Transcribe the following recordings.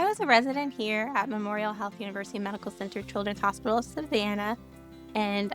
I was a resident here at Memorial Health University Medical Center Children's Hospital of Savannah. And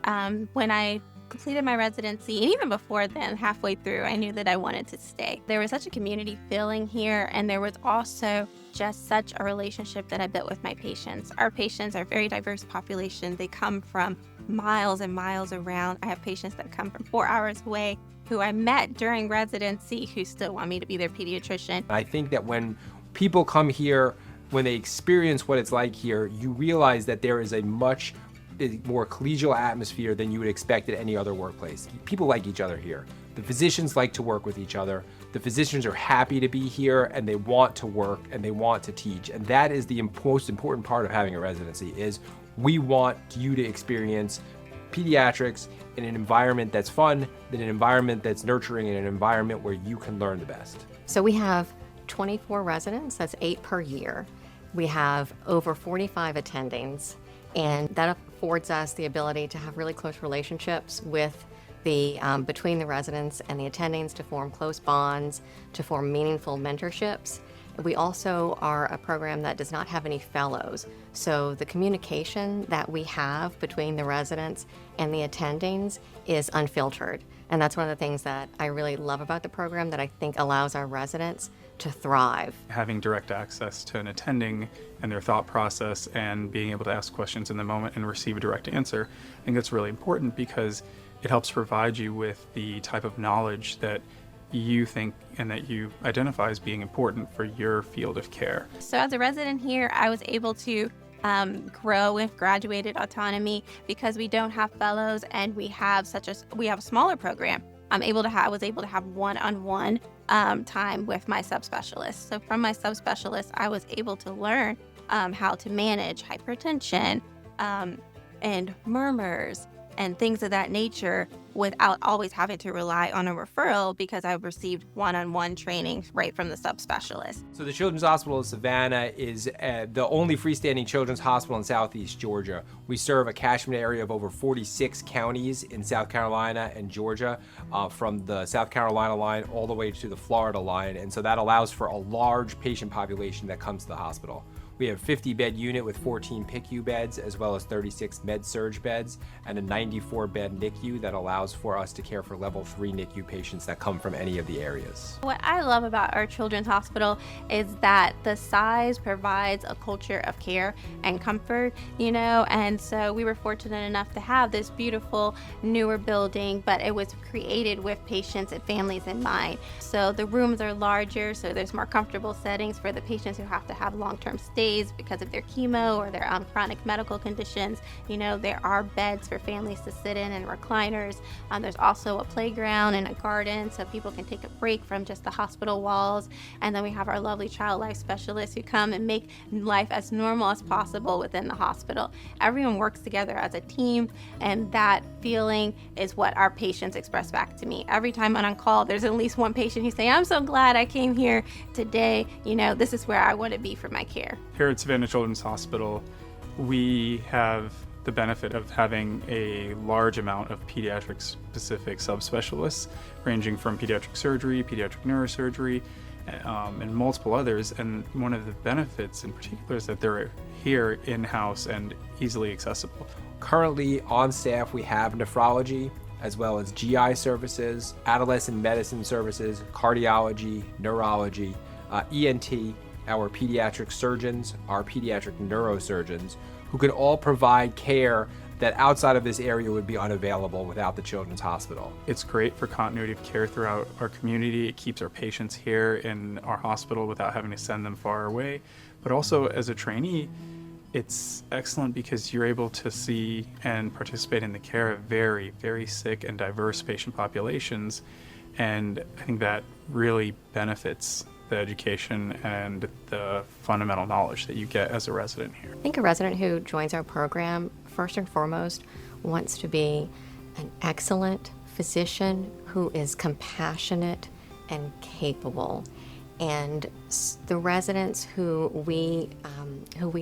when I completed my residency, and even before then, halfway through, I knew that I wanted to stay. There was such a community feeling here, and there was also just such a relationship that I built with my patients. Our patients are a very diverse population. They come from miles and miles around. I have patients that come from 4 hours away who I met during residency who still want me to be their pediatrician. I think that when people come here, when they experience what it's like here, you realize that there is a much more collegial atmosphere than you would expect at any other workplace. People like each other here. The physicians like to work with each other. The physicians are happy to be here, and they want to work and they want to teach. And that is the most important part of having a residency, is we want you to experience pediatrics in an environment that's fun, in an environment that's nurturing, in an environment where you can learn the best. So we have 24 residents, that's 8 per year. We have over 45 attendings, and that affords us the ability to have really close relationships with between the residents and the attendings, to form close bonds, to form meaningful mentorships. We also are a program that does not have any fellows, so the communication that we have between the residents and the attendings is unfiltered. And that's one of the things that I really love about the program, that I think allows our residents to thrive. Having direct access to an attending and their thought process, and being able to ask questions in the moment and receive a direct answer, I think that's really important, because it helps provide you with the type of knowledge that you think and that you identify as being important for your field of care. So as a resident here, I was able to grow with graduated autonomy, because we don't have fellows and we have a smaller program. I was able to have one-on-one time with my subspecialist. So from my subspecialist, I was able to learn how to manage hypertension and murmurs and things of that nature without always having to rely on a referral, because I've received one-on-one training right from the subspecialist. So the Children's Hospital of Savannah is the only freestanding children's hospital in Southeast Georgia. We serve a catchment area of over 46 counties in South Carolina and Georgia, from the South Carolina line all the way to the Florida line. And so that allows for a large patient population that comes to the hospital. We have a 50-bed unit with 14 PICU beds, as well as 36 med-surg beds, and a 94-bed NICU that allows for us to care for level 3 NICU patients that come from any of the areas. What I love about our children's hospital is that the size provides a culture of care and comfort, and so we were fortunate enough to have this beautiful newer building, but it was created with patients and families in mind. So the rooms are larger, so there's more comfortable settings for the patients who have to have long-term stays because of their chemo or their chronic medical conditions. There are beds for families to sit in and recliners. There's also a playground and a garden, so people can take a break from just the hospital walls. And then we have our lovely child life specialists who come and make life as normal as possible within the hospital. Everyone works together as a team, and that feeling is what our patients express back to me. Every time I'm on call, there's at least one patient who's saying, "I'm so glad I came here today. This is where I want to be for my care." Here at Savannah Children's Hospital, we have the benefit of having a large amount of pediatric-specific subspecialists, ranging from pediatric surgery, pediatric neurosurgery, and multiple others. And one of the benefits in particular is that they're here in-house and easily accessible. Currently on staff, we have nephrology, as well as GI services, adolescent medicine services, cardiology, neurology, ENT, our pediatric surgeons, our pediatric neurosurgeons, who can all provide care that outside of this area would be unavailable without the Children's Hospital. It's great for continuity of care throughout our community. It keeps our patients here in our hospital without having to send them far away. But also, as a trainee, it's excellent because you're able to see and participate in the care of very, very sick and diverse patient populations. And I think that really benefits the education and the fundamental knowledge that you get as a resident here. I think a resident who joins our program, first and foremost, wants to be an excellent physician who is compassionate and capable. And the residents who we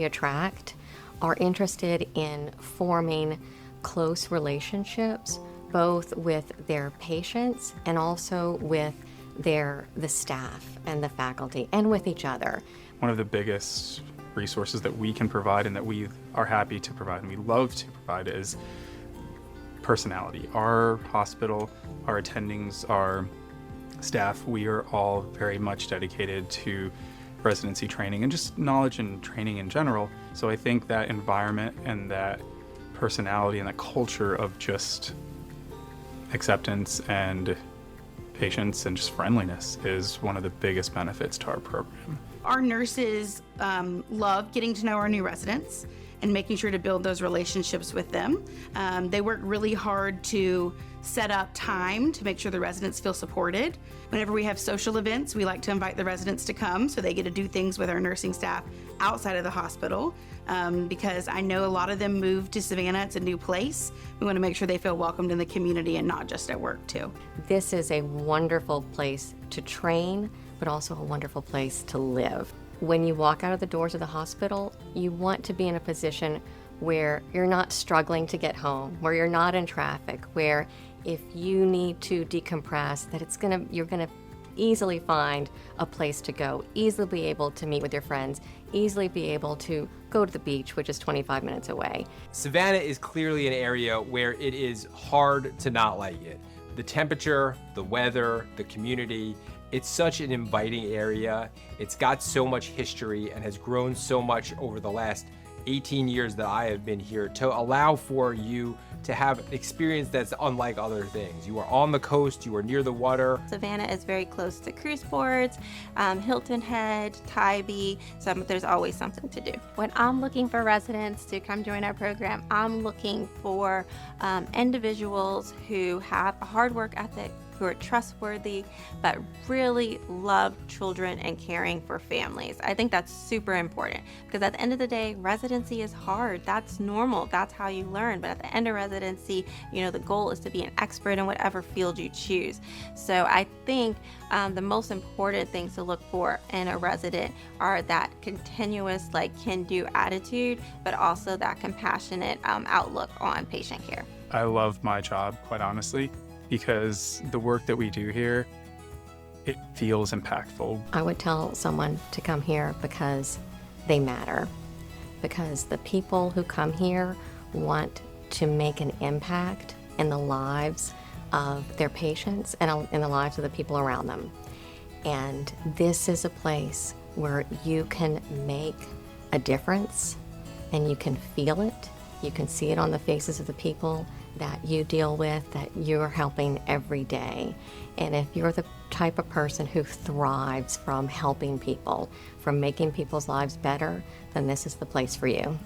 attract are interested in forming close relationships, both with their patients and also with the staff and the faculty, and with each other. one of the biggest resources that we can provide and that we are happy to provide and we love to provide is personality. Our hospital, our attendings, our staff, we are all very much dedicated to residency training and just knowledge and training in general. So I think that environment and that personality and that culture of just acceptance and patience and just friendliness is one of the biggest benefits to our program. Our nurses love getting to know our new residents and making sure to build those relationships with them. They work really hard to set up time to make sure the residents feel supported. Whenever we have social events, we like to invite the residents to come so they get to do things with our nursing staff outside of the hospital, because I know a lot of them moved to Savannah. It's a new place. We want to make sure they feel welcomed in the community and not just at work too. This is a wonderful place to train, but also a wonderful place to live. When you walk out of the doors of the hospital, you want to be in a position where you're not struggling to get home, where you're not in traffic, where if you need to decompress, that you're gonna easily find a place to go, easily be able to meet with your friends, easily be able to go to the beach, which is 25 minutes away. Savannah is clearly an area where it is hard to not like it. The temperature, the weather, the community, it's such an inviting area. It's got so much history and has grown so much over the last 18 years that I have been here to allow for you to have experience that's unlike other things. You are on the coast, you are near the water. Savannah is very close to cruise ports, Hilton Head, Tybee, so there's always something to do. When I'm looking for residents to come join our program, I'm looking for individuals who have a hard work ethic, who are trustworthy, but really love children and caring for families. I think that's super important because at the end of the day, residency is hard. That's normal. That's how you learn. But at the end of residency, the goal is to be an expert in whatever field you choose. So I think the most important things to look for in a resident are that continuous, can-do attitude, but also that compassionate outlook on patient care. I love my job, quite honestly, because the work that we do here, it feels impactful. I would tell someone to come here because they matter, because the people who come here want to make an impact in the lives of their patients and in the lives of the people around them. And this is a place where you can make a difference and you can feel it. You can see it on the faces of the people that you deal with, that you're helping every day. And if you're the type of person who thrives from helping people, from making people's lives better, then this is the place for you.